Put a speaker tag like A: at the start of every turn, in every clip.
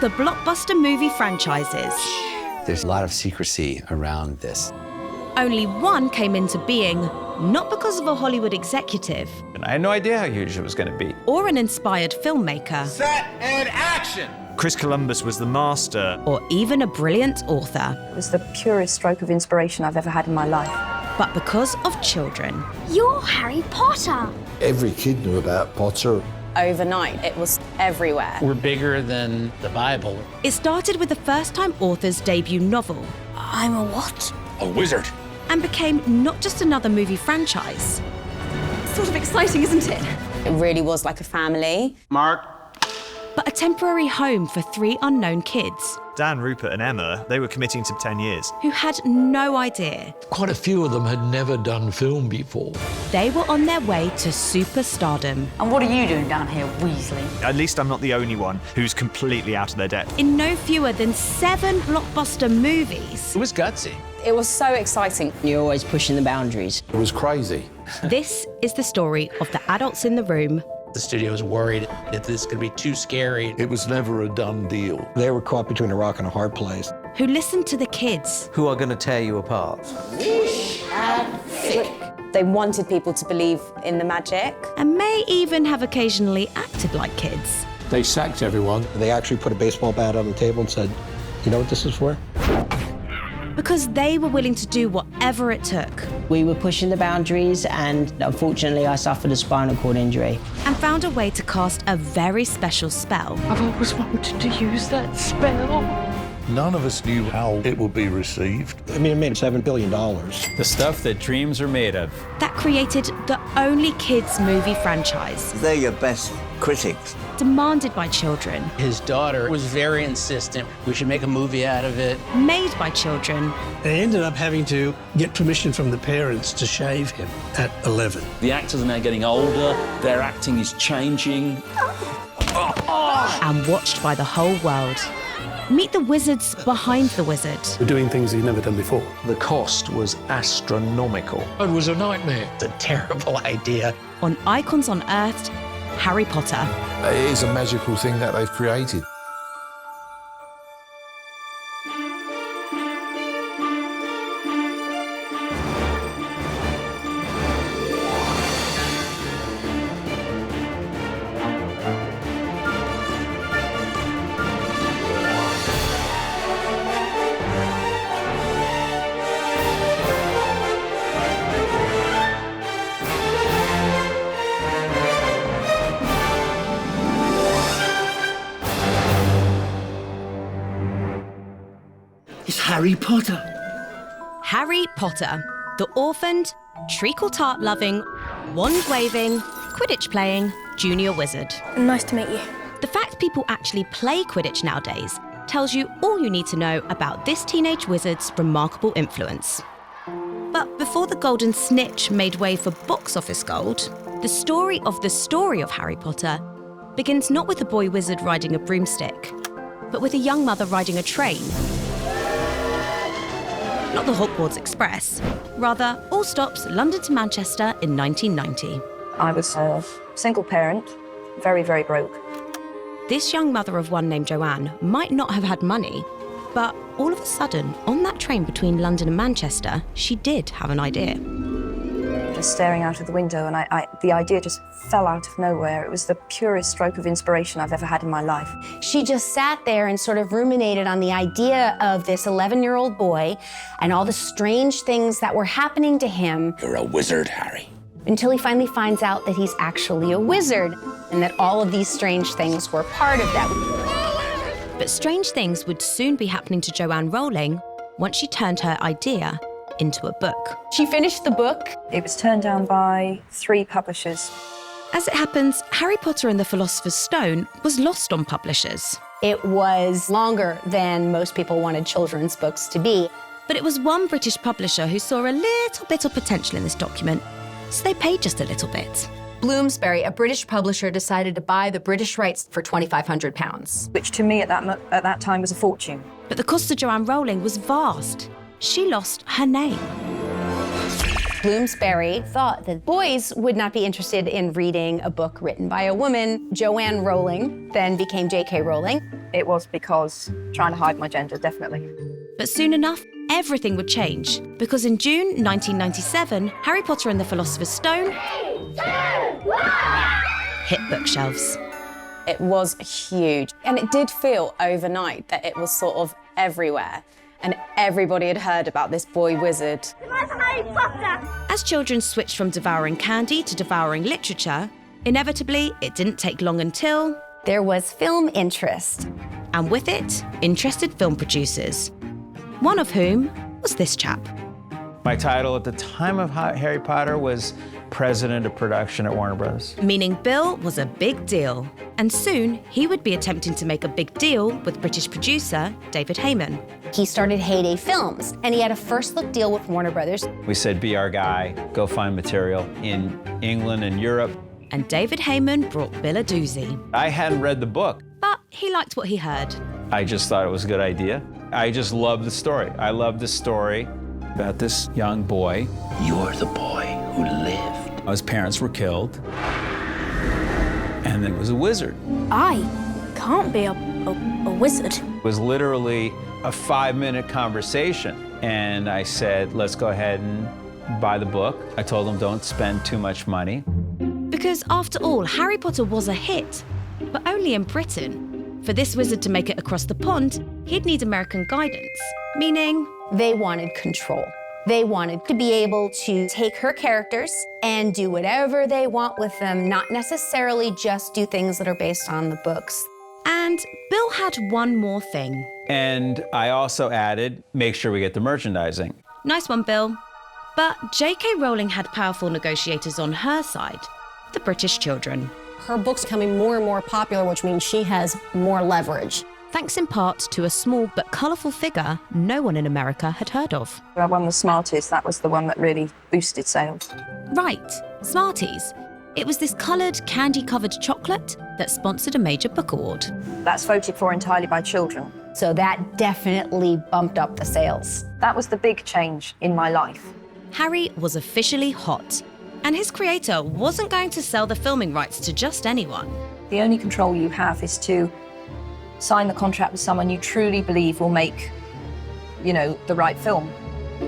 A: the blockbuster movie franchises.
B: There's a lot of secrecy around this.
A: Only one came into being, not because of a Hollywood executive.
C: And I had no idea how huge it was going to be.
A: Or an inspired filmmaker.
D: Set and action!
C: Chris Columbus was the master.
A: Or even a brilliant author.
E: It was the purest stroke of inspiration I've ever had in my life.
A: But because of children.
F: You're Harry Potter!
G: Every kid knew about Potter.
H: Overnight, it was everywhere.
I: We're bigger than the Bible.
A: It started with the first-time author's debut novel.
F: I'm a what?
D: A wizard.
A: And became not just another movie franchise.
F: Sort of exciting, isn't it?
H: It really was like a family.
D: Mark.
A: But a temporary home for 3 unknown kids.
C: Dan, Rupert and Emma, they were committing to 10 years.
A: Who had no idea.
J: Quite a few of them had never done film before.
A: They were on their way to superstardom.
K: And what are you doing down here, Weasley?
C: At least I'm not the only one who's completely out of their depth.
A: In no fewer than 7 blockbuster movies.
I: It was gutsy.
H: It was so exciting.
L: You're always pushing the boundaries.
G: It was crazy.
A: This is the story of the adults in the room.
I: The studio was worried that this could be too scary.
G: It was never a done deal.
J: They were caught between a rock and a hard place.
A: Who listened to the kids.
M: Who are going to tear you apart.
H: Whoosh and flick. They wanted people to believe in the magic.
A: And may even have occasionally acted like kids.
J: They sacked everyone. They actually put a baseball bat on the table and said, you know what this is for?
A: Because they were willing to do whatever it took.
L: We were pushing the boundaries, and unfortunately I suffered a spinal cord injury.
A: And found a way to cast a very special spell.
K: I've always wanted to use that spell.
G: None of us knew how it would be received.
J: I mean, it made $7 billion.
C: The stuff that dreams are made of.
A: That created the only kids movie franchise.
M: They're your best critics.
A: Demanded by children.
I: His daughter was very insistent. We should make a movie out of it.
A: Made by children.
N: They ended up having to get permission from the parents to shave him at 11.
O: The actors are now getting older, their acting is changing.
A: And watched by the whole world. Meet the wizards behind the wizard.
N: We're doing things he'd never done before.
J: The cost was astronomical. It was a nightmare.
I: It's a terrible idea.
A: On Icons Unearthed, Harry Potter.
G: It is a magical thing that they've created.
N: It's Harry Potter.
A: Harry Potter, the orphaned, treacle-tart-loving, wand-waving, Quidditch-playing junior wizard.
F: Nice to meet you.
A: The fact people actually play Quidditch nowadays tells you all you need to know about this teenage wizard's remarkable influence. But before the golden snitch made way for box office gold, the story of Harry Potter begins not with a boy wizard riding a broomstick, but with a young mother riding a train. Not the Hogwarts Express. Rather, all stops London to Manchester in 1990.
E: I was a single parent, very, very broke.
A: This young mother of one named Joanne might not have had money, but all of a sudden, on that train between London and Manchester, she did have an idea.
E: Just staring out of the window, and the idea just fell out of nowhere. It was the purest stroke of inspiration I've ever had in my life.
H: She just sat there and sort of ruminated on the idea of this 11-year-old boy and all the strange things that were happening to him.
O: You're a wizard, Harry.
H: Until he finally finds out that he's actually a wizard and that all of these strange things were part of that.
A: But strange things would soon be happening to Joanne Rowling once she turned her idea into a book.
H: She finished the book.
E: It was turned down by 3 publishers.
A: As it happens, Harry Potter and the Philosopher's Stone was lost on publishers.
H: It was longer than most people wanted children's books to be.
A: But it was one British publisher who saw a little bit of potential in this document, so they paid just a little bit.
P: Bloomsbury, a British publisher, decided to buy the British rights for £2,500.
E: Which to me at that time was a fortune.
A: But the cost to Joanne Rowling was vast. She lost her name.
H: Bloomsbury thought that boys would not be interested in reading a book written by a woman. Joanne Rowling then became J.K. Rowling.
E: It was because trying to hide my gender, definitely.
A: But soon enough, everything would change, because in June 1997, Harry Potter and the Philosopher's Stone hit bookshelves.
Q: It was huge, and it did feel overnight that it was sort of everywhere, and everybody had heard about this boy wizard.
A: As children switched from devouring candy to devouring literature, inevitably, it didn't take long until
H: there was film interest.
A: And with it, interested film producers. One of whom was this chap.
R: My title at the time of Harry Potter was President of Production at Warner Brothers.
A: Meaning Bill was a big deal. And soon, he would be attempting to make a big deal with British producer David Heyman.
H: He started Heyday Films, and he had a first-look deal with Warner Brothers.
R: We said, be our guy, go find material in England and Europe.
A: And David Heyman brought Bill a doozy.
R: I hadn't read the book.
A: But he liked what he heard.
R: I just thought it was a good idea. I just loved the story. I loved the story about this young boy.
O: You're the boy who lived.
R: His parents were killed. And then it was a wizard.
F: I can't be a wizard.
R: It was literally a 5-minute conversation. And I said, let's go ahead and buy the book. I told him, don't spend too much money.
A: Because after all, Harry Potter was a hit, but only in Britain. For this wizard to make it across the pond, he'd need American guidance, meaning
H: they wanted control. They wanted to be able to take her characters and do whatever they want with them, not necessarily just do things that are based on the books.
A: And Bill had one more thing.
R: And I also added, make sure we get the merchandising.
A: Nice one, Bill. But J.K. Rowling had powerful negotiators on her side, the British children.
Q: Her book's becoming more and more popular, which means she has more leverage.
A: Thanks in part to a small but colourful figure no one in America had heard of.
E: I won the Smarties. That was the one that really boosted sales.
A: Right, Smarties. It was this coloured, candy-covered chocolate that sponsored a major book award.
E: That's voted for entirely by children.
H: So that definitely bumped up the sales.
E: That was the big change in my life.
A: Harry was officially hot, and his creator wasn't going to sell the filming rights to just anyone.
E: The only control you have is to sign the contract with someone you truly believe will make, the right film.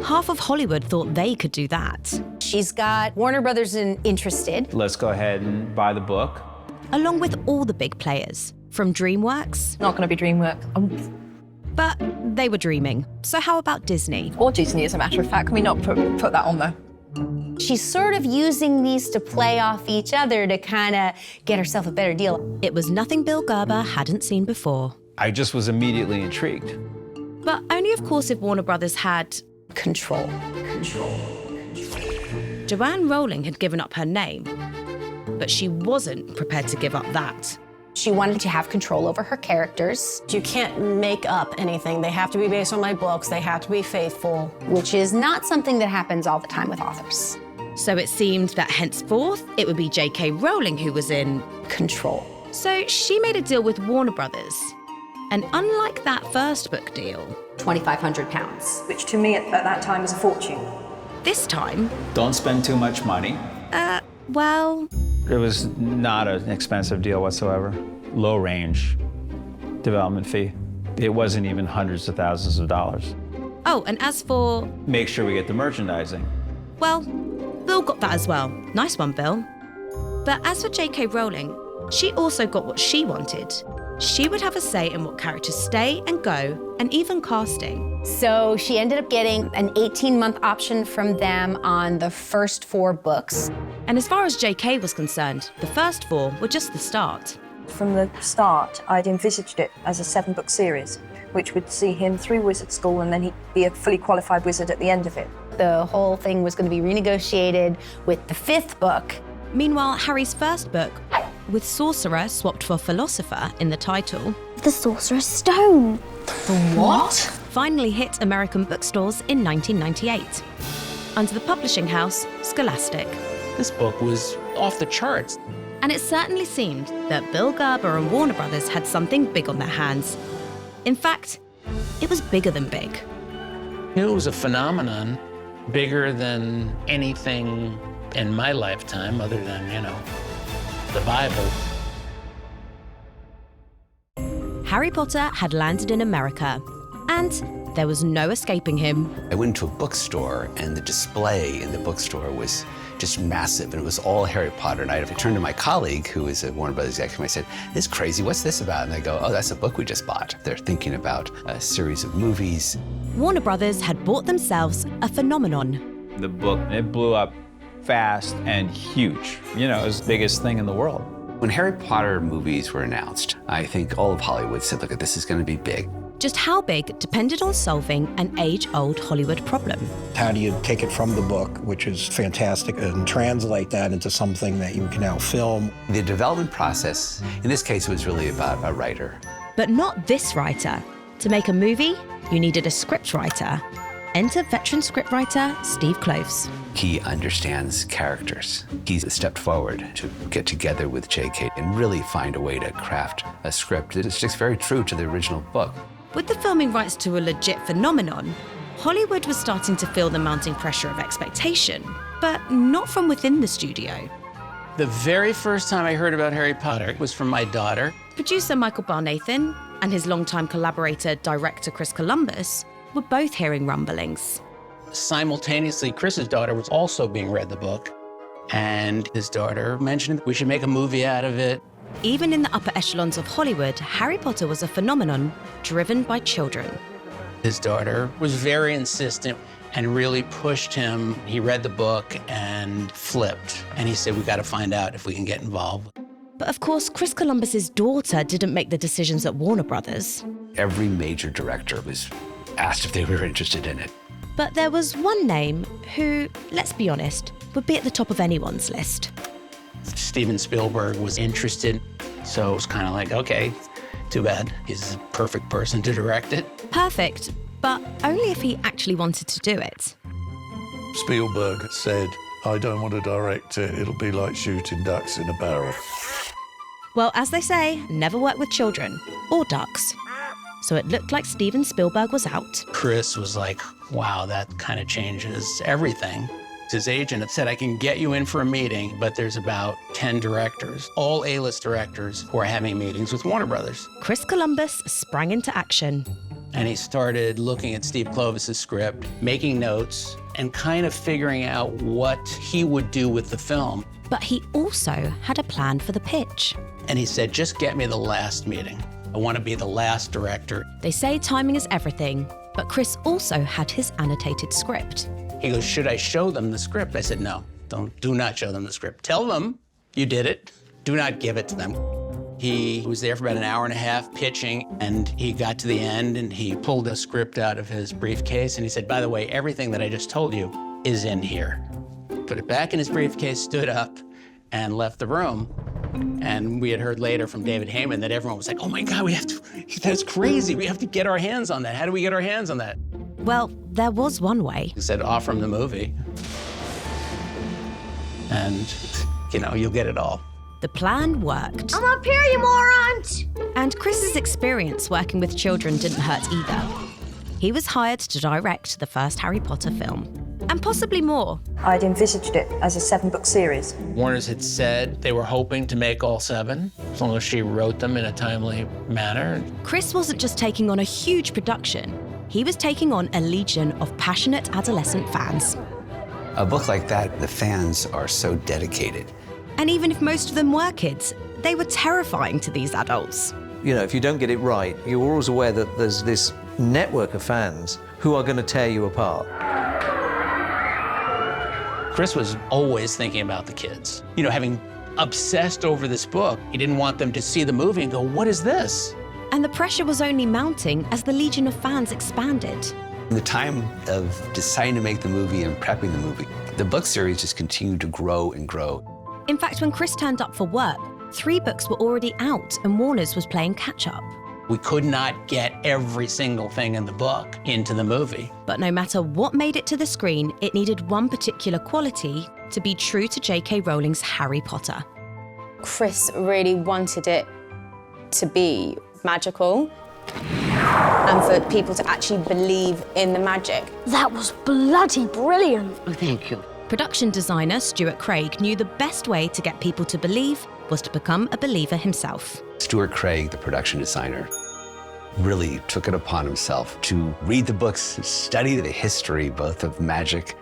A: Half of Hollywood thought they could do that.
H: She's got Warner Brothers interested.
R: Let's go ahead and buy the book.
A: Along with all the big players, from DreamWorks.
E: Not going to be DreamWorks.
A: But they were dreaming. So how about Disney?
E: Or Disney, as a matter of fact. Can we not put that on there?
H: She's sort of using these to play off each other to kind of get herself a better deal.
A: It was nothing Bill Gerber hadn't seen before.
R: I just was immediately intrigued.
A: But only, of course, if Warner Brothers had
H: control.
A: Joanne Rowling had given up her name, but she wasn't prepared to give up that.
H: She wanted to have control over her characters.
Q: You can't make up anything. They have to be based on my books. They have to be faithful.
H: Which is not something that happens all the time with authors.
A: So it seemed that henceforth, it would be J.K. Rowling who was in
H: control.
A: So she made a deal with Warner Brothers. And unlike that first book deal,
P: £2,500.
E: Which to me at that time was a fortune.
A: This time...
R: Don't spend too much money.
A: Well...
R: It was not an expensive deal whatsoever. Low range development fee. It wasn't even hundreds of thousands of dollars.
A: Oh, and as for...
R: Make sure we get the merchandising.
A: Well, Bill got that as well. Nice one, Bill. But as for J.K. Rowling, she also got what she wanted. She would have a say in what characters stay and go, and even casting.
H: So she ended up getting an 18-month option from them on the first 4 books.
A: And as far as J.K. was concerned, the first 4 were just the start.
E: From the start, I'd envisaged it as a 7-book series, which would see him through wizard school and then he'd be a fully qualified wizard at the end of it.
H: The whole thing was going to be renegotiated with the 5th book.
A: Meanwhile, Harry's first book, with sorcerer swapped for philosopher in the title.
F: The Sorcerer's Stone.
P: The what?
A: Finally hit American bookstores in 1998, under the publishing house Scholastic.
I: This book was off the charts.
A: And it certainly seemed that Bill Gerber and Warner Brothers had something big on their hands. In fact, it was bigger than big.
I: It was a phenomenon bigger than anything in my lifetime other than, the Bible.
A: Harry Potter had landed in America, and there was no escaping him.
B: I went into a bookstore, and the display in the bookstore was just massive, and it was all Harry Potter. And I turned to my colleague, who is a Warner Brothers executive, and I said, "This is crazy, what's this about?" And they go, "Oh, that's a book we just bought." They're thinking about a series of movies.
A: Warner Brothers had bought themselves a phenomenon.
R: The book, it blew up fast and huge. It was the biggest thing in the world.
B: When Harry Potter movies were announced, I think all of Hollywood said, look, this is going to be big.
A: Just how big depended on solving an age-old Hollywood problem.
J: How do you take it from the book, which is fantastic, and translate that into something that you can now film?
B: The development process, in this case, was really about a writer.
A: But not this writer. To make a movie, you needed a script writer. Enter veteran scriptwriter Steve Kloves.
B: He understands characters. He's stepped forward to get together with J.K. and really find a way to craft a script that is just very true to the original book.
A: With the filming rights to a legit phenomenon, Hollywood was starting to feel the mounting pressure of expectation, but not from within the studio.
I: The very first time I heard about Harry Potter was from my daughter.
A: Producer Michael Barnathan and his longtime collaborator, director Chris Columbus, were both hearing rumblings.
I: Simultaneously, Chris's daughter was also being read the book, and his daughter mentioned we should make a movie out of it.
A: Even in the upper echelons of Hollywood, Harry Potter was a phenomenon driven by children.
I: His daughter was very insistent and really pushed him. He read the book and flipped, and he said, we got to find out if we can get involved.
A: But of course, Chris Columbus's daughter didn't make the decisions at Warner Brothers.
B: Every major director was asked if they were interested in it.
A: But there was one name who, let's be honest, would be at the top of anyone's list.
I: Steven Spielberg was interested, so it was kind of like, okay, too bad. He's the perfect person to direct it.
A: Perfect, but only if he actually wanted to do it.
G: Spielberg said, I don't want to direct it. It'll be like shooting ducks in a barrel.
A: Well, as they say, never work with children or ducks. So it looked like Steven Spielberg was out.
I: Chris was like, wow, that kind of changes everything. His agent had said, I can get you in for a meeting, but there's about 10 directors, all A-list directors who are having meetings with Warner Brothers.
A: Chris Columbus sprang into action.
I: And he started looking at Steve Kloves' script, making notes, and kind of figuring out what he would do with the film.
A: But he also had a plan for the pitch.
I: And he said, just get me the last meeting. I want to be the last director.
A: They say timing is everything, but Chris also had his annotated script.
I: He goes, should I show them the script? I said, no, do not show them the script. Tell them you did it. Do not give it to them. He was there for about an hour and a half pitching, and he got to the end and he pulled a script out of his briefcase and he said, by the way, everything that I just told you is in here. Put it back in his briefcase, stood up, and left the room. And we had heard later from David Heyman that everyone was like, oh my God, that's crazy. We have to get our hands on that. How do we get our hands on that?
A: Well, there was one way.
I: He said, offer him the movie. And, you'll get it all.
A: The plan worked.
F: I'm up here, you morons!
A: And Chris's experience working with children didn't hurt either. He was hired to direct the first Harry Potter film. And possibly more.
E: I'd envisaged it as a 7-book series.
I: Warner's had said they were hoping to make all 7, as long as she wrote them in a timely manner.
A: Chris wasn't just taking on a huge production. He was taking on a legion of passionate adolescent fans.
B: A book like that, the fans are so dedicated.
A: And even if most of them were kids, they were terrifying to these adults.
M: If you don't get it right, you're always aware that there's this network of fans who are going to tear you apart.
I: Chris was always thinking about the kids. Having obsessed over this book, he didn't want them to see the movie and go, what is this?
A: And the pressure was only mounting as the legion of fans expanded.
B: In the time of deciding to make the movie and prepping the movie, the book series just continued to grow and grow.
A: In fact, when Chris turned up for work, 3 books were already out and Warner's was playing catch-up.
I: We could not get every single thing in the book into the movie.
A: But no matter what made it to the screen, it needed one particular quality to be true to J.K. Rowling's Harry Potter.
Q: Chris really wanted it to be magical. and for people to actually believe in the magic.
F: That was bloody brilliant.
K: Oh, thank you.
A: Production designer Stuart Craig knew the best way to get people to believe was to become a believer himself.
B: Stuart Craig, the production designer, really took it upon himself to read the books, study the history both of magic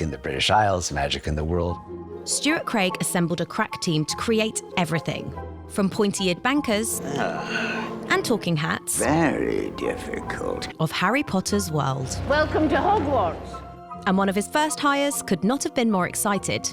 B: in the British Isles, magic in the world.
A: Stuart Craig assembled a crack team to create everything, from pointy-eared bankers and talking hats
S: Very difficult.
A: of Harry Potter's world.
K: Welcome to Hogwarts.
A: And one of his first hires could not have been more excited.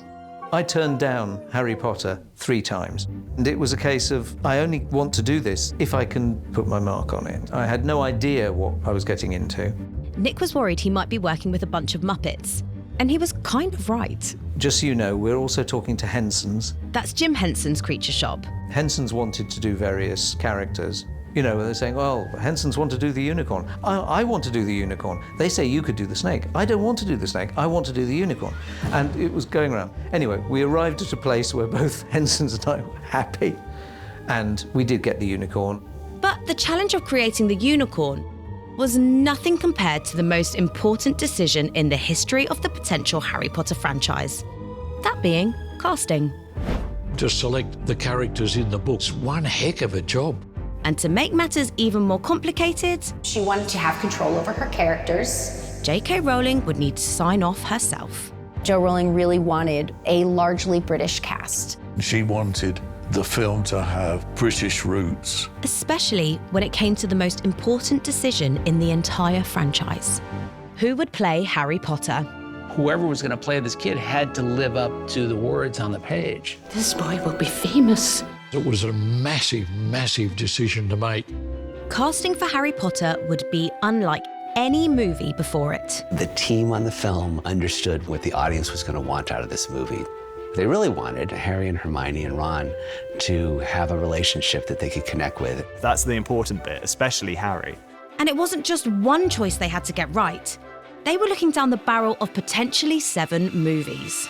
M: I turned down Harry Potter 3 times. And it was a case of, I only want to do this if I can put my mark on it. I had no idea what I was getting into.
A: Nick was worried he might be working with a bunch of Muppets. And he was kind of right.
M: Just so you know, we're also talking to Henson's.
A: That's Jim Henson's Creature Shop.
M: Henson's wanted to do various characters. You know, they're saying, well, Henson's want to do the unicorn. I want to do the unicorn. They say you could do the snake. I don't want to do the snake. I want to do the unicorn. And it was going around. Anyway, we arrived at a place where both Henson's and I were happy. And we did get the unicorn.
A: But the challenge of creating the unicorn was nothing compared to the most important decision in the history of the potential Harry Potter franchise. That being casting.
G: To select the characters in the books, one heck of a job.
A: And to make matters even more complicated,
H: She wanted to have control over her characters.
A: J.K. Rowling would need to sign off herself.
H: Jo Rowling really wanted a largely British cast.
G: She wanted the film to have British roots.
A: Especially when it came to the most important decision in the entire franchise. Who would play Harry Potter?
I: Whoever was going to play this kid had to live up to the words on the page.
K: This boy will be famous.
G: It was a massive, massive decision to make.
A: Casting for Harry Potter would be unlike any movie before it.
B: The team on the film understood what the audience was going to want out of this movie. They really wanted Harry and Hermione and Ron to have a relationship that they could connect with.
C: That's the important bit, especially Harry.
A: And it wasn't just one choice they had to get right. They were looking down the barrel of potentially 7 movies.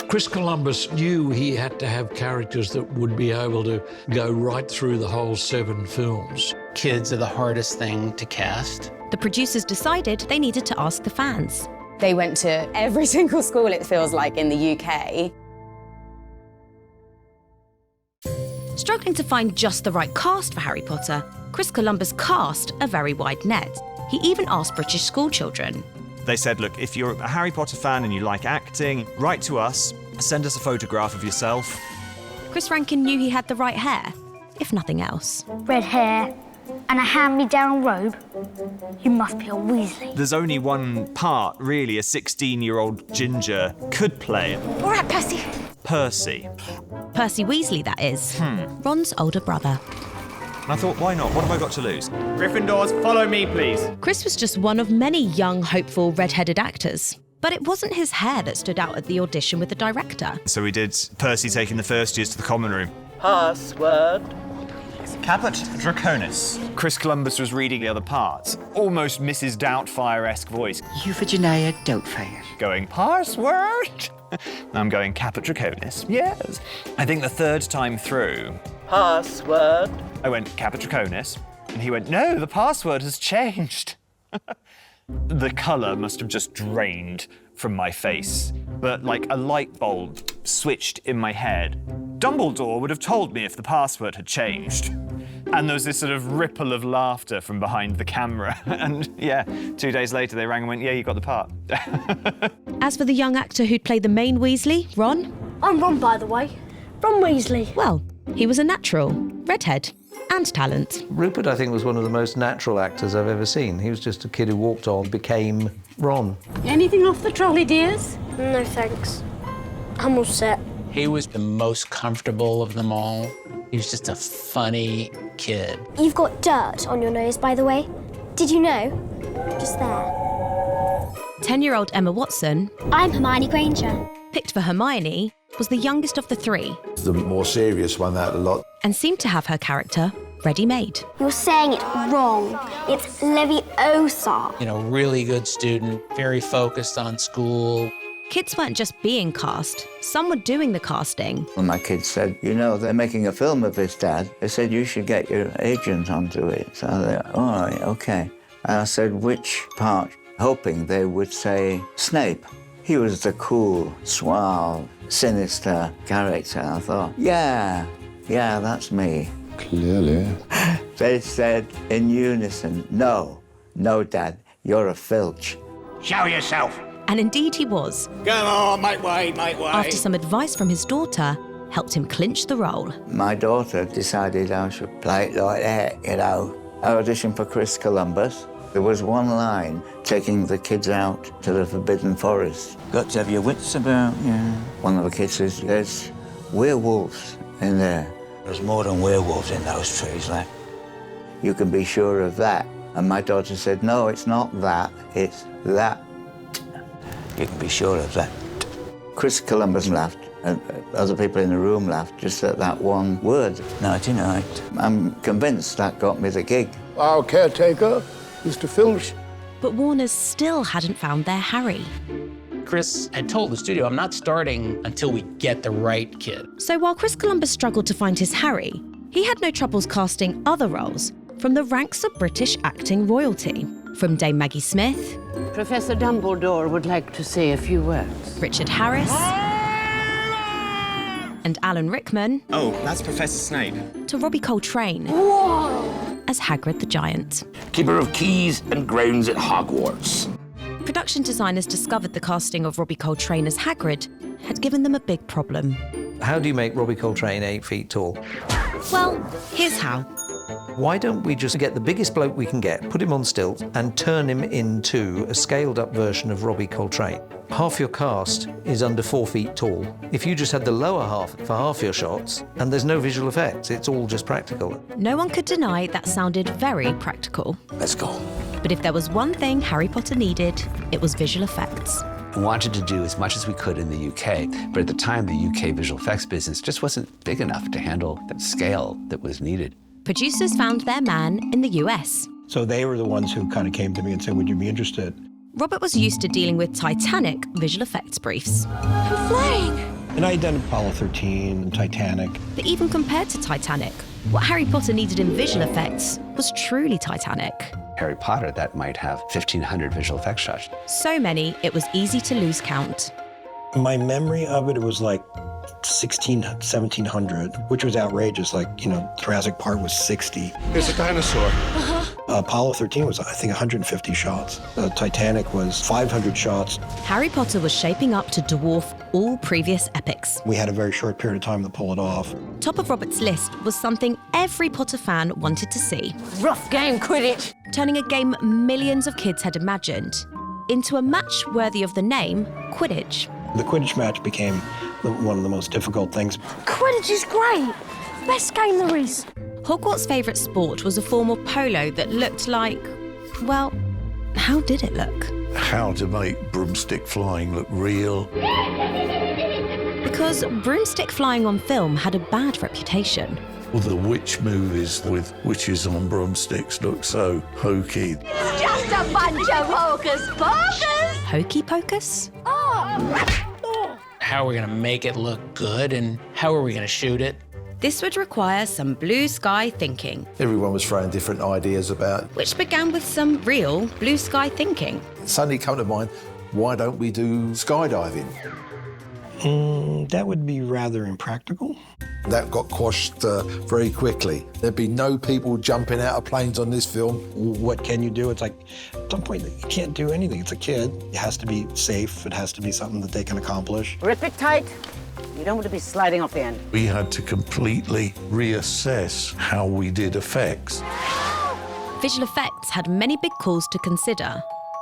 G: Chris Columbus knew he had to have characters that would be able to go right through the whole 7 films.
I: Kids are the hardest thing to cast.
A: The producers decided they needed to ask the fans.
Q: They went to every single school, it feels like, in the UK.
A: Struggling to find just the right cast for Harry Potter, Chris Columbus cast a very wide net. He even asked British schoolchildren.
C: They said, look, if you're a Harry Potter fan and you like acting, write to us, send us a photograph of yourself.
A: Chris Rankin knew he had the right hair, if nothing else.
F: Red hair and a hand-me-down robe. You must be a Weasley.
C: There's only one part, really, a 16-year-old ginger could play.
F: All right, Percy.
C: Percy.
A: Percy Weasley, that is. Ron's older brother.
C: And I thought, why not? What have I got to lose? Gryffindors, follow me, please.
A: Chris was just one of many young, hopeful, red-headed actors. But it wasn't his hair that stood out at the audition with the director.
C: So we did Percy taking the first years to the common room.
S: Password.
C: Caput Draconis. Chris Columbus was reading the other parts. Almost Mrs. Doubtfire-esque voice.
S: Euphigenia Doubtfire.
C: Going, password? I'm going Caput Draconis. Yes. I think the 3rd time through...
S: Password.
C: I went Caput Draconis, and he went, no, the password has changed. The colour must have just drained from my face, but like a light bulb switched in my head. Dumbledore would have told me if the password had changed. And there was this sort of ripple of laughter from behind the camera. And yeah, 2 days later they rang and went, yeah, you got the part.
A: As for the young actor who'd play the main Weasley, Ron?
F: I'm Ron, by the way. Ron Weasley.
A: Well, he was a natural, redhead, and talent.
M: Rupert, I think, was one of the most natural actors I've ever seen. He was just a kid who walked on, became Ron.
K: Anything off the trolley, dears?
F: No, thanks. I'm all set.
I: He was the most comfortable of them all. He was just a funny kid.
F: You've got dirt on your nose, by the way. Did you know? Just there.
A: 10-year-old Emma Watson,
F: I'm Hermione Granger.
A: picked for Hermione, was the youngest of the 3.
T: The more serious one out of the lot.
A: And seemed to have her character ready-made.
F: You're saying it wrong. It's Leviosa.
I: You know, really good student, very focused on school.
A: Kids weren't just being cast, some were doing the casting.
S: When my kids said, you know, they're making a film of this, Dad, they said, you should get your agent onto it. So I said, all right, okay. And I said, which part? Hoping they would say Snape. He was the cool, suave, sinister character. I thought, yeah, that's me.
T: Clearly.
S: They said in unison, no, Dad, you're a filch.
D: Show yourself.
A: And indeed he was.
D: Come on, make way.
A: After some advice from his daughter, helped him clinch the role.
S: My daughter decided I should play it like that, you know. I auditioned for Chris Columbus. There was one line, taking the kids out to the Forbidden Forest. Got to have your wits about you. One of the kids says, there's werewolves in there. There's more than werewolves in those trees, lad. You can be sure of that. And my daughter said, no, it's not that, it's that. You can be sure of that. Chris Columbus laughed, and other people in the room laughed just at that one word, nighty-night. I'm convinced that got me the gig.
T: Our caretaker, Mr. Filch.
A: But Warner's still hadn't found their Harry.
I: Chris had told the studio, I'm not starting until we get the right kid.
A: So while Chris Columbus struggled to find his Harry, he had no troubles casting other roles from the ranks of British acting royalty. From Dame Maggie Smith,
K: Professor Dumbledore would like to say a few words.
A: Richard Harris, and Alan Rickman.
D: Oh, that's Professor Snape.
A: To Robbie Coltrane as Hagrid the Giant.
D: Keeper of keys and grounds at Hogwarts.
A: Production designers discovered the casting of Robbie Coltrane as Hagrid had given them a big problem.
M: How do you make Robbie Coltrane 8 feet tall?
A: Well, here's how.
M: Why don't we just get the biggest bloke we can get, put him on stilts, and turn him into a scaled-up version of Robbie Coltrane? Half your cast is under 4 feet tall. If you just had the lower half for half your shots, and there's no visual effects, it's all just practical.
A: No one could deny that sounded very practical.
B: Let's go.
A: But if there was one thing Harry Potter needed, it was visual effects.
B: We wanted to do as much as we could in the UK, but at the time, the UK visual effects business just wasn't big enough to handle that scale that was needed.
A: Producers found their man in the US.
J: So they were the ones who kind of came to me and said, would you be interested?
A: Robert was used to dealing with Titanic visual effects briefs.
F: I'm flying.
J: And I had done Apollo 13 and Titanic.
A: But even compared to Titanic, what Harry Potter needed in visual effects was truly Titanic.
B: Harry Potter, that might have 1,500 visual effects shots.
A: So many, it was easy to lose count.
J: My memory of it was like 1,700, which was outrageous. Like, you know, Jurassic Park was 60.
T: There's a dinosaur.
J: Apollo 13 was, I think, 150 shots. Titanic was 500 shots.
A: Harry Potter was shaping up to dwarf all previous epics.
J: We had a very short period of time to pull it off.
A: Top of Robert's list was something every Potter fan wanted to see.
K: Rough game, Quidditch.
A: Turning a game millions of kids had imagined into a match worthy of the name Quidditch.
J: The Quidditch match became one of the most difficult things.
F: Quidditch is great. Best game there is.
A: Hogwarts' favourite sport was a form of polo that looked like, well, how did it look?
G: How to make broomstick flying look real.
A: Because broomstick flying on film had a bad reputation.
G: All the witch movies with witches on broomsticks look so hokey.
F: It's just a bunch of hocus pocus.
A: Hokey pocus?
I: How are we going to make it look good, and how are we going to shoot it?
A: This would require some blue sky thinking.
T: Everyone was throwing different ideas about.
A: Which began with some real blue sky thinking.
T: Suddenly come to mind, why don't we do skydiving?
J: That would be rather impractical.
T: That got quashed very quickly. There'd be no people jumping out of planes on this film.
J: What can you do? It's like, at some point, you can't do anything. It's a kid. It has to be safe. It has to be something that they can accomplish.
K: Grip it tight. You don't want to be sliding off the end.
G: We had to completely reassess how we did effects.
A: Visual effects had many big calls to consider,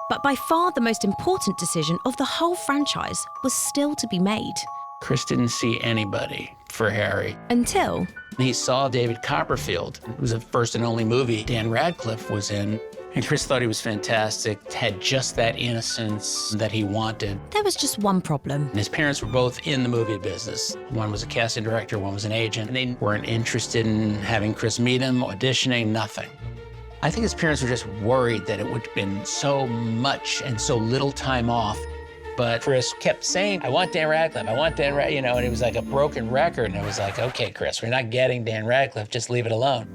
A: but by far the most important decision of the whole franchise was still to be made.
I: Chris didn't see anybody for Harry.
A: Until
I: he saw David Copperfield. It was the first and only movie Dan Radcliffe was in. And Chris thought he was fantastic, had just that innocence that he wanted.
A: There was just one problem.
I: And his parents were both in the movie business. One was a casting director, one was an agent. And they weren't interested in having Chris meet him, auditioning, nothing. I think his parents were just worried that it would have been so much and so little time off But Chris kept saying, I want Dan Radcliffe, I want Dan Radcliffe, and it was like a broken record. And it was like, okay, Chris, we're not getting Dan Radcliffe, just leave it alone.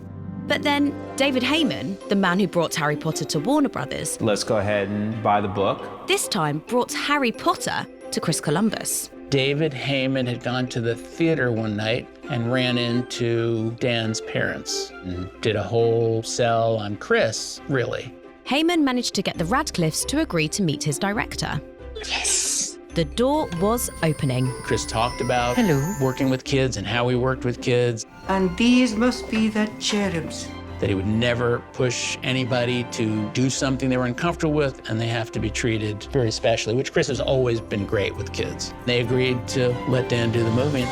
A: But then David Heyman, the man who brought Harry Potter to Warner Brothers,
R: Let's go ahead and buy the book.
A: this time brought Harry Potter to Chris Columbus.
I: David Heyman had gone to the theater one night and ran into Dan's parents and did a whole sell on Chris, really.
A: Heyman managed to get the Radcliffes to agree to meet his director.
I: Yes!
A: The door was opening.
I: Chris talked about working with kids and how he worked with kids.
K: And these must be the cherubs.
I: That he would never push anybody to do something they were uncomfortable with, and they have to be treated very specially, which Chris has always been great with kids. They agreed to let Dan do the movie.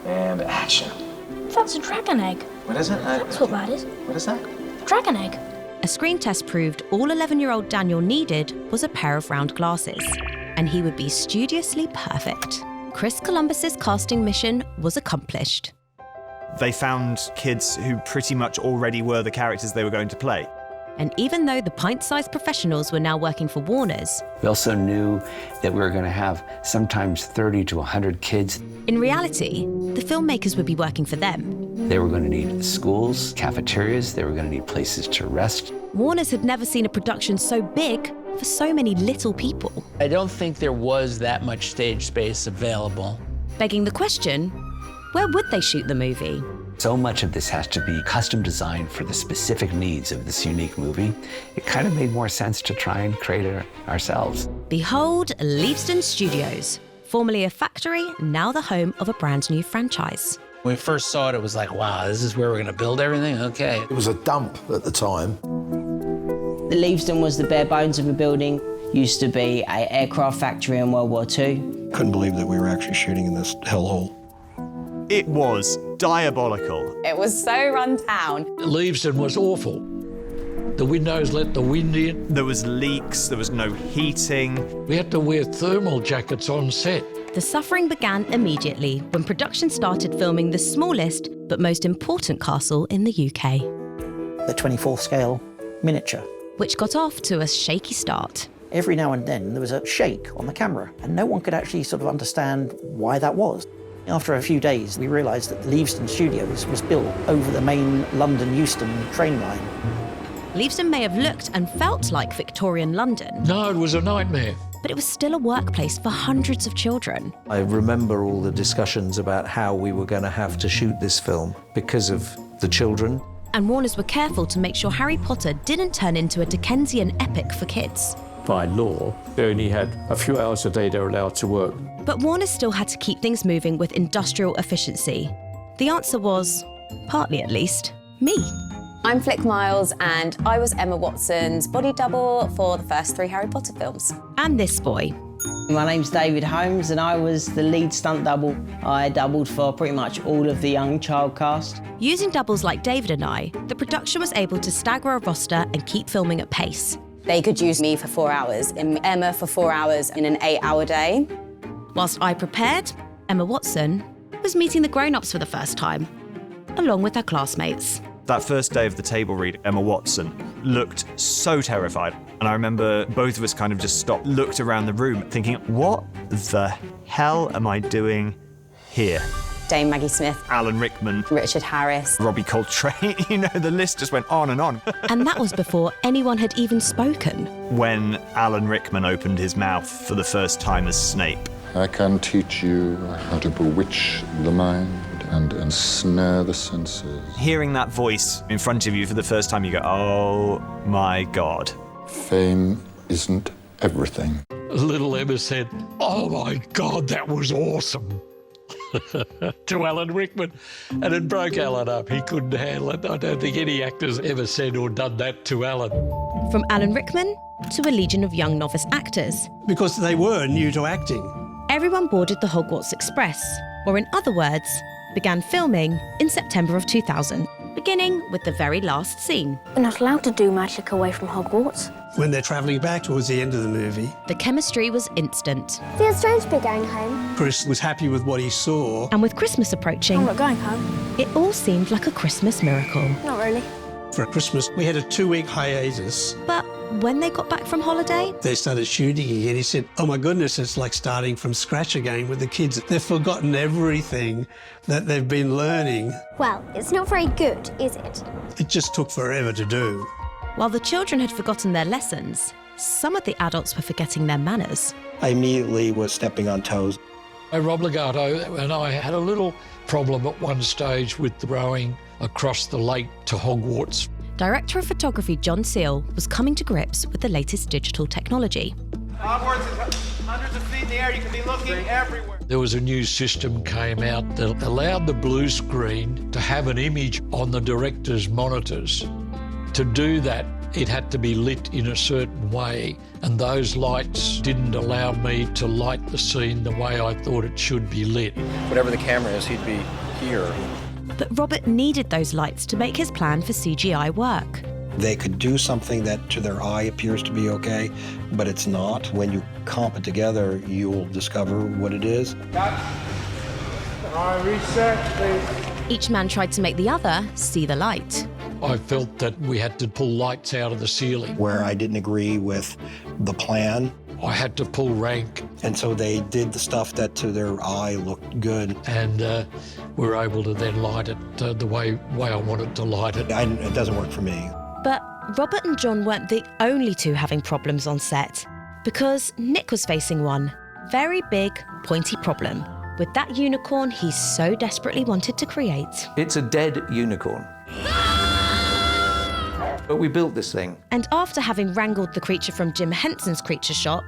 U: And action.
F: That's a dragon egg.
U: What is it?
F: That's what that is.
U: What is that?
F: Dragon egg.
A: A screen test proved all 11-year-old Daniel needed was a pair of round glasses, and he would be studiously perfect. Chris Columbus's casting mission was accomplished.
C: They found kids who pretty much already were the characters they were going to play.
A: And even though the pint-sized professionals were now working for Warner's,
B: We also knew that we were going to have sometimes 30 to 100 kids.
A: in reality, the filmmakers would be working for them.
B: They were going to need schools, cafeterias, they were going to need places to rest.
A: Warner's had never seen a production so big for so many little people.
I: I don't think there was that much stage space available.
A: Begging the question, where would they shoot the movie?
B: So much of this has to be custom designed for the specific needs of this unique movie. It kind of made more sense to try and create it ourselves.
A: Behold Leavesden Studios, formerly a factory, now the home of a brand new franchise.
I: When we first saw it, it was like, wow, this is where we're going to build everything? Okay.
T: It was a dump at the time.
L: The Leavesden was the bare bones of a building. Used to be an aircraft factory in World War II.
J: Couldn't believe that we were actually shooting in this hellhole.
C: It was diabolical.
Q: It was so run down.
G: Leavesden was awful. The windows let the wind in.
C: There was leaks, there was no heating.
G: We had to wear thermal jackets on set.
A: The suffering began immediately when production started filming the smallest but most important castle in the UK.
V: The 24th scale miniature.
A: Which got off to a shaky start.
V: Every now and then there was a shake on the camera and no one could actually sort of understand why that was. After a few days, we realised that the Leavesden Studios was built over the main London Euston train line.
A: Leavesden may have looked and felt like Victorian London.
G: No, it was a nightmare.
A: But it was still a workplace for hundreds of children.
M: I remember all the discussions about how we were going to have to shoot this film because of the children.
A: And Warners were careful to make sure Harry Potter didn't turn into a Dickensian epic for kids.
W: By law, they only had a few hours a day they were allowed to work.
A: But Warner still had to keep things moving with industrial efficiency. The answer was, partly at least, me.
Q: I'm Flick Miles, and I was Emma Watson's body double for the first 3 Harry Potter films.
A: And this boy.
L: My name's David Holmes, and I was the lead stunt double. I doubled for pretty much all of the young child cast.
A: Using doubles like David and I, the production was able to stagger a roster and keep filming at pace.
Q: They could use me for 4 hours, and Emma for 4 hours in an 8-hour day.
A: Whilst I prepared, Emma Watson was meeting the grown-ups for the first time, along with her classmates.
C: That first day of the table read, Emma Watson looked so terrified. And I remember both of us kind of just stopped, looked around the room, thinking, what the hell am I doing here?
Q: Dame Maggie Smith,
C: Alan Rickman,
Q: Richard Harris,
C: Robbie Coltrane, the list just went on and on.
A: And that was before anyone had even spoken.
C: When Alan Rickman opened his mouth for the first time as Snape.
X: I can teach you how to bewitch the mind and ensnare the senses.
C: Hearing that voice in front of you for the first time, you go, oh my God.
X: Fame isn't everything.
G: Little Emma said, oh my God, that was awesome. To Alan Rickman, and it broke Alan up. He couldn't handle it. I don't think any actors ever said or done that to Alan.
A: From Alan Rickman to a legion of young novice actors.
N: Because they were new to acting.
A: Everyone boarded the Hogwarts Express, or in other words, began filming in September of 2000, beginning with the very last scene.
F: We're not allowed to do magic away from Hogwarts.
N: When they're travelling back towards the end of the movie,
A: the chemistry was instant.
F: Feels strange to be going home.
N: Chris was happy with what he saw.
A: And with Christmas approaching,
F: I'm not going home.
A: It all seemed like a Christmas miracle.
F: Not really.
N: For Christmas, we had a 2-week hiatus.
A: But when they got back from holiday,
N: They started shooting again. He said, oh my goodness, it's like starting from scratch again with the kids. They've forgotten everything that they've been learning.
F: Well, it's not very good, is it?
N: It just took forever to do.
A: while the children had forgotten their lessons, some of the adults were forgetting their manners.
J: I immediately was stepping on toes.
G: Rob Legato and I had a little problem at one stage with rowing across the lake to Hogwarts.
A: Director of photography John Seal was coming to grips with the latest digital technology.
E: Hogwarts is hundreds of feet in the air. You can be looking everywhere.
G: There was a new system came out that allowed the blue screen to have an image on the director's monitors. To do that, it had to be lit in a certain way, and those lights didn't allow me to light the scene the way I thought it should be lit.
H: Whatever the camera is, he'd be here.
A: But Robert needed those lights to make his plan for CGI work.
J: They could do something that to their eye appears to be okay, but it's not. When you comp it together, you'll discover what it is.
E: All right, reset, please.
A: Each man tried to make the other see the light.
G: I felt that we had to pull lights out of the ceiling.
J: Where I didn't agree with the plan,
G: I had to pull rank.
J: And so they did the stuff that to their eye looked good.
G: And we were able to then light it the way I wanted to light it.
J: It doesn't work for me.
A: But Robert and John weren't the only two having problems on set, because Nick was facing one very big, pointy problem with that unicorn he so desperately wanted to create.
M: It's a dead unicorn. But we built this thing.
A: And after having wrangled the creature from Jim Henson's creature shop,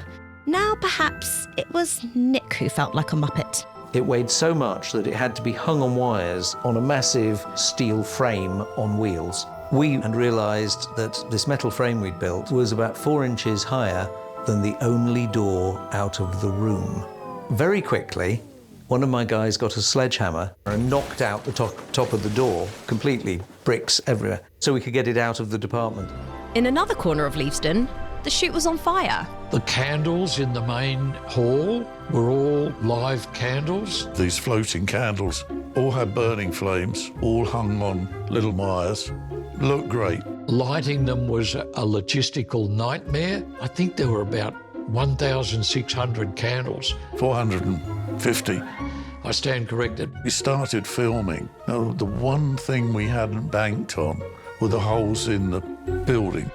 A: now perhaps it was Nick who felt like a muppet.
M: It weighed so much that it had to be hung on wires on a massive steel frame on wheels. We had realised that this metal frame we'd built was about 4 inches higher than the only door out of the room. Very quickly, one of my guys got a sledgehammer and knocked out the top of the door completely, bricks everywhere, so we could get it out of the department.
A: In another corner of Leavesden, the shoot was on fire.
G: The candles in the main hall were all live candles.
O: These floating candles all had burning flames, all hung on little wires. Looked great.
G: Lighting them was a logistical nightmare. I think there were about 1,600 candles.
O: 450.
G: I stand corrected.
O: We started filming. Now, the one thing we hadn't banked on were the holes in the building.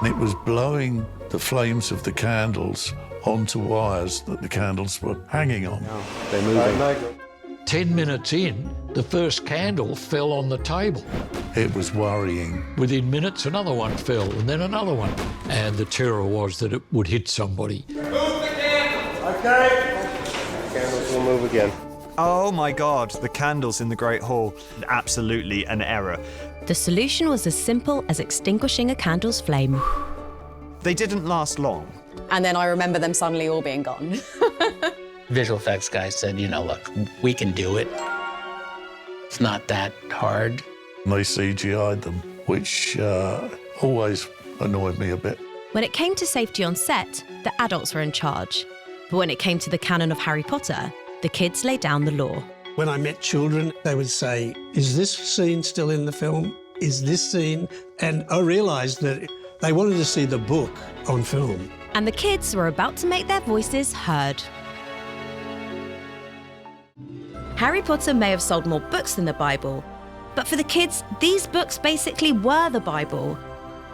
O: And it was blowing the flames of the candles onto wires that the candles were hanging on.
H: They're moving.
G: 10 minutes in, the first candle fell on the table.
O: It was worrying.
G: Within minutes, another one fell, and then another one. And the terror was that it would hit somebody.
E: Move the candle. Okay.
H: Candles will move again.
C: Oh my God, the candles in the Great Hall. Absolutely an error.
A: The solution was as simple as extinguishing a candle's flame.
C: They didn't last long.
Q: And then I remember them suddenly all being gone.
I: Visual effects guy said, you know, look, we can do it. It's not that hard.
O: They CGI'd them, which always annoyed me a bit.
A: When it came to safety on set, the adults were in charge. But when it came to the canon of Harry Potter, the kids laid down the law.
N: When I met children, they would say, is this scene still in the film? Is this scene? And I realised that they wanted to see the book on film.
A: And the kids were about to make their voices heard. Harry Potter may have sold more books than the Bible, but for the kids, these books basically were the Bible.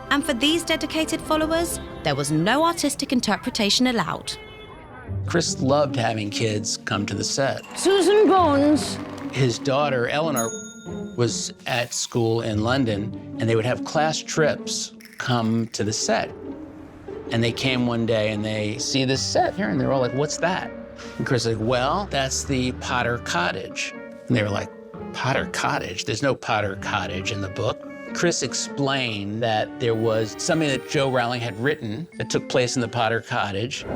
A: And for these dedicated followers, there was no artistic interpretation allowed.
I: Chris loved having kids come to the set.
K: Susan Bones.
I: His daughter, Eleanor, was at school in London, and they would have class trips come to the set. And they came one day and they see this set here, and they're all like, what's that? And Chris was like, well, that's the Potter Cottage. And they were like, Potter Cottage? There's no Potter Cottage in the book. Chris explained that there was something that Joe Rowling had written that took place in the Potter Cottage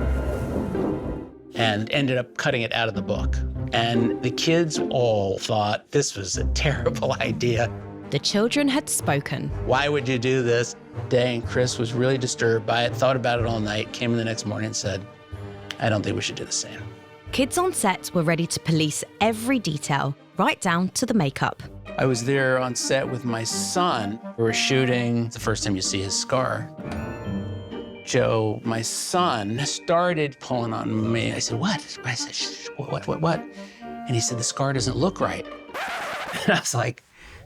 I: and ended up cutting it out of the book. And the kids all thought this was a terrible idea.
A: The children had spoken.
I: Why would you do this? And Chris was really disturbed by it, thought about it all night, came in the next morning and said, I don't think we should do the same.
A: Kids on set were ready to police every detail, right down to the makeup.
I: I was there on set with my son. We were shooting, the first time you see his scar. Joe, my son, started pulling on me. I said, what? I said, shh, what? And he said, the scar doesn't look right. And I was like,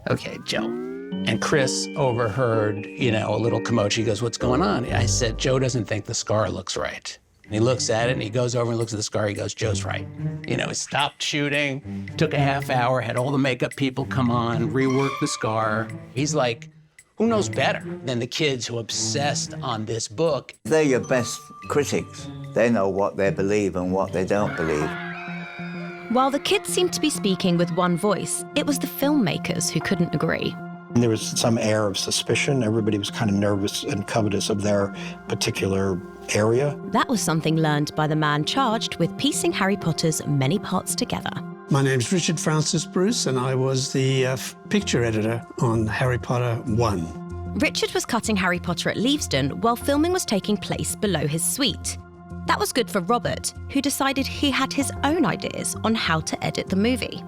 I: okay, Joe. And Chris overheard, a little commotion. He goes, what's going on? I said, Joe doesn't think the scar looks right. And he looks at it, and he goes over and looks at the scar. He goes, Joe's right. He stopped shooting, took a half hour, had all the makeup people come on, reworked the scar. He's like, who knows better than the kids who obsessed on this book?
D: They're your best critics. They know what they believe and what they don't believe.
A: While the kids seemed to be speaking with one voice, it was the filmmakers who couldn't agree.
J: There was some air of suspicion. Everybody was kind of nervous and covetous of their particular area.
A: That was something learned by the man charged with piecing Harry Potter's many parts together.
N: My name's Richard Francis Bruce, and I was the picture editor on Harry Potter 1.
A: Richard was cutting Harry Potter at Leavesden while filming was taking place below his suite. That was good for Robert, who decided he had his own ideas on how to edit the movie.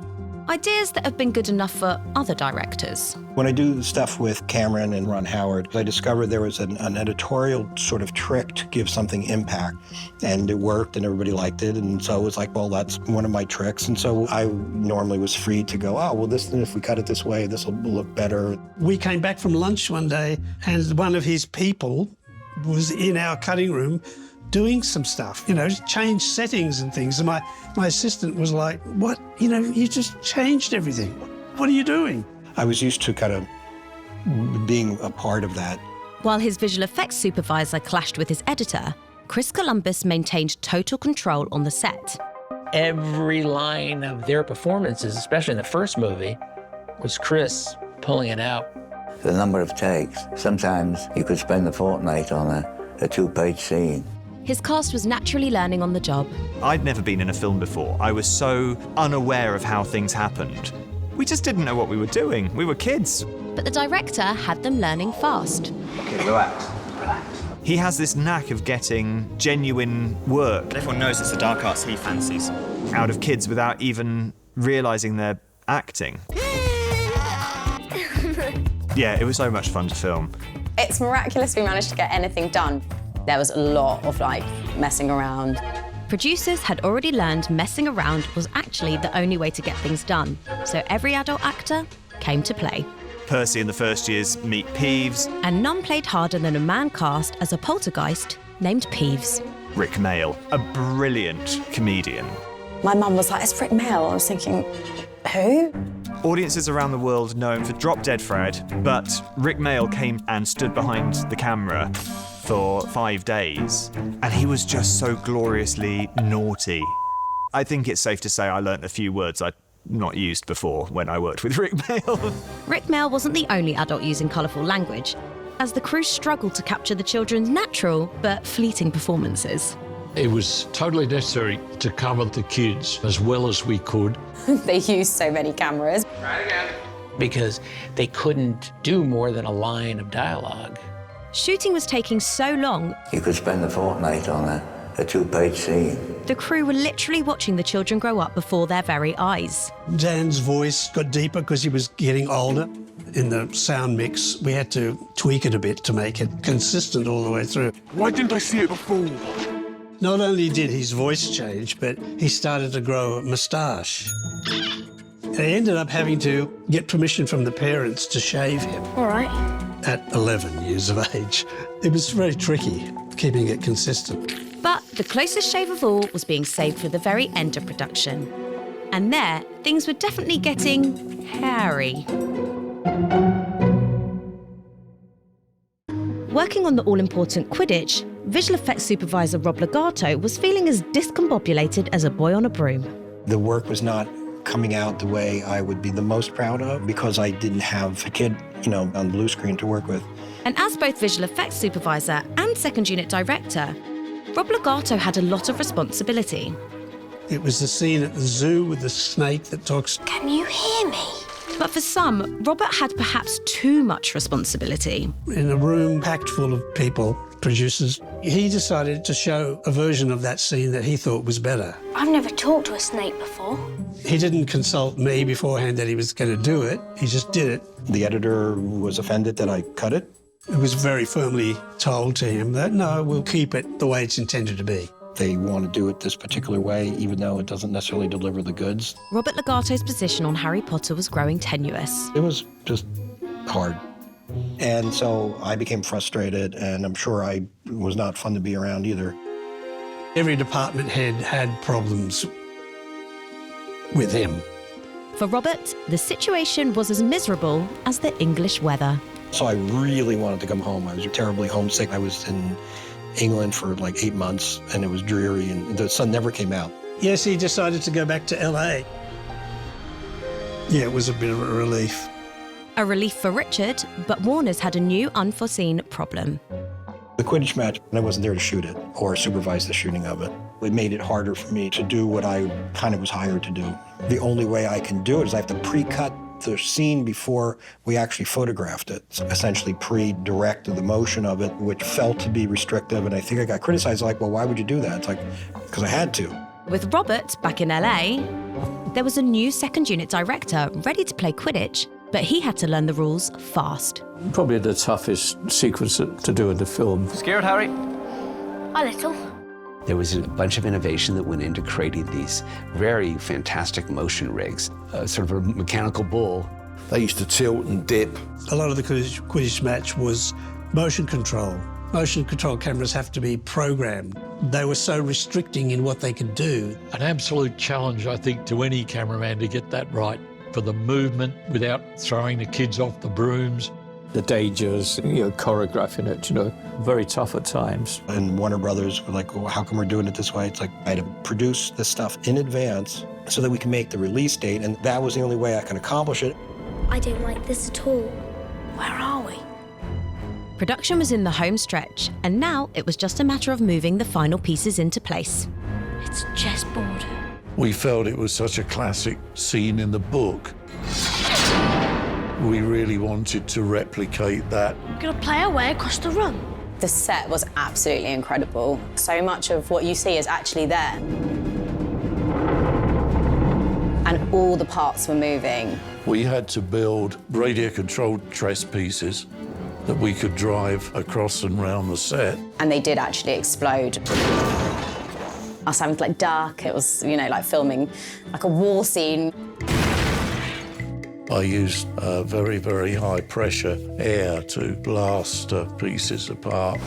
A: Ideas that have been good enough for other directors.
J: When I do stuff with Cameron and Ron Howard, I discovered there was an editorial sort of trick to give something impact. And it worked and everybody liked it. And so it was like, well, that's one of my tricks. And so I normally was free to go, oh, well, if we cut it this way, this will look better.
N: We came back from lunch one day and one of his people was in our cutting room doing some stuff, change settings and things. And my assistant was like, what? You just changed everything. What are you doing?
J: I was used to kind of being a part of that.
A: While his visual effects supervisor clashed with his editor, Chris Columbus maintained total control on the set.
W: Every line of their performances, especially in the first movie, was Chris pulling it out.
D: The number of takes, sometimes you could spend a fortnight on a 2-page scene.
A: His cast was naturally learning on the job.
C: I'd never been in a film before. I was so unaware of how things happened. We just didn't know what we were doing. We were kids.
A: But the director had them learning fast.
U: Okay, relax.
C: He has this knack of getting genuine work.
P: Everyone knows it's the dark arts he fancies.
C: Out of kids without even realising they're acting. Yeah, it was so much fun to film.
Q: It's miraculous we managed to get anything done. There was a lot of messing around.
A: Producers had already learned messing around was actually the only way to get things done, so every adult actor came to play.
C: Percy in the first years meet Peeves.
A: And none played harder than a man cast as a poltergeist named Peeves.
C: Rick Mayall, a brilliant comedian.
Q: My mum was like, it's Rick Mayall. I was thinking, who?
C: Audiences around the world know him for Drop Dead Fred, but Rick Mayall came and stood behind the camera for 5 days, and he was just so gloriously naughty. I think it's safe to say I learnt a few words I'd not used before when I worked with Rick Mayall.
A: Rick Mayall wasn't the only adult using colourful language, as the crew struggled to capture the children's natural but fleeting performances.
G: It was totally necessary to cover the kids as well as we could.
Q: They used so many cameras.
U: Try it again.
I: Because they couldn't do more than a line of dialogue.
A: Shooting was taking so long,
D: You could spend a fortnight on a 2-page scene.
A: the crew were literally watching the children grow up before their very eyes.
N: Dan's voice got deeper because he was getting older. In the sound mix, we had to tweak it a bit to make it consistent all the way through.
U: Why didn't I see it before?
N: Not only did his voice change, but he started to grow a moustache. They ended up having to get permission from the parents to shave him.
F: All right.
N: At 11 years of age. It was very tricky, keeping it consistent.
A: But the closest shave of all was being saved for the very end of production. And there, things were definitely getting hairy. Working on the all-important Quidditch, visual effects supervisor Rob Legato was feeling as discombobulated as a boy on a broom.
J: The work was not coming out the way I would be the most proud of because I didn't have a kid, on blue screen to work with.
A: And as both visual effects supervisor and second unit director, Rob Legato had a lot of responsibility.
N: It was the scene at the zoo with the snake that talks.
F: Can you hear me?
A: But for some, Robert had perhaps too much responsibility.
N: In a room packed full of people, producers, He decided to show a version of that scene that he thought was better.
F: I've never talked to a snake before.
N: He didn't consult me beforehand that he was going to do it. He just did it.
J: The editor was offended that I cut it.
N: It was very firmly told to him that, no, we'll keep it the way it's intended to be.
J: They want to do it this particular way, even though it doesn't necessarily deliver the goods.
A: Robert Legato's position on Harry Potter was growing tenuous.
J: It was just hard. And so I became frustrated, and I'm sure I was not fun to be around either.
N: Every department head had problems with him.
A: For Robert, the situation was as miserable as the English weather.
J: So I really wanted to come home. I was terribly homesick. I was in England for like 8 months, and it was dreary, and the sun never came out.
N: Yes, he decided to go back to LA. Yeah, it was a bit of a relief.
A: A relief for Richard, but Warner's had a new unforeseen problem.
J: The Quidditch match, I wasn't there to shoot it or supervise the shooting of it. It made it harder for me to do what I kind of was hired to do. The only way I can do it is I have to pre-cut the scene before we actually photographed it. So essentially pre-directed the motion of it, which felt to be restrictive, and I think I got criticized, like, well, why would you do that? It's like, because I had to.
A: With Robert back in LA, there was a new second unit director ready to play Quidditch, but he had to learn the rules fast.
G: Probably the toughest sequence to do in the film.
E: Scared, Harry?
F: A little.
B: There was a bunch of innovation that went into creating these very fantastic motion rigs, sort of a mechanical bull.
O: They used to tilt and dip.
N: A lot of the Quidditch match was motion control. Motion control cameras have to be programmed. They were so restricting in what they could do.
G: An absolute challenge, I think, to any cameraman to get that right, for the movement without throwing the kids off the brooms. The dangers, choreographing it, very tough at times.
J: And Warner Brothers were like, well, how come we're doing it this way? It's like, I had to produce this stuff in advance so that we can make the release date, and that was the only way I can accomplish it.
F: I don't like this at all. Where are we?
A: Production was in the home stretch, and now it was just a matter of moving the final pieces into place.
F: It's chessboard.
O: We felt it was such a classic scene in the book. We really wanted to replicate that.
F: We're going to play our way across the run.
Q: The set was absolutely incredible. So much of what you see is actually there. And all the parts were moving.
O: We had to build radio-controlled tress pieces that we could drive across and round the set.
Q: And they did actually explode. Us having to dark, it was, like filming like a war scene.
O: I used very, very high pressure air to blast pieces apart.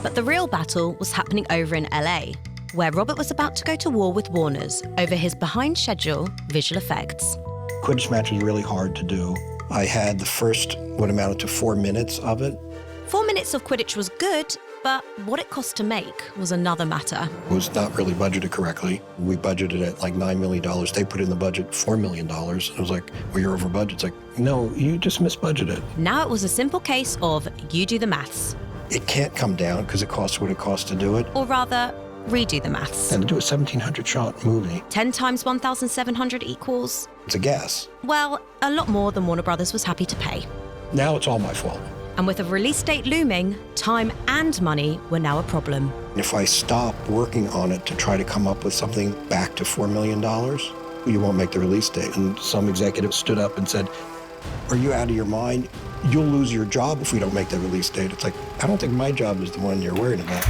A: But the real battle was happening over in LA, where Robert was about to go to war with Warner's over his behind-schedule visual effects.
J: Quidditch match was really hard to do. I had the first, what amounted to 4 minutes of it.
A: 4 minutes of Quidditch was good, but what it cost to make was another matter.
J: It was not really budgeted correctly. We budgeted at like $9 million. They put in the budget $4 million. I was like, well, you're over budget. It's like, no, you just misbudgeted.
A: Now it was a simple case of you do the maths.
J: It can't come down because it costs what it costs to do it.
A: Or rather, redo the maths.
J: And to do a 1,700 shot movie.
A: 10 times 1,700 equals?
J: It's a guess.
A: Well, a lot more than Warner Brothers was happy to pay.
J: Now it's all my fault.
A: And with a release date looming, time and money were now a problem.
J: If I stop working on it to try to come up with something back to $4 million, you won't make the release date. And some executive stood up and said, are you out of your mind? You'll lose your job if we don't make the release date. It's like, I don't think my job is the one you're worried about.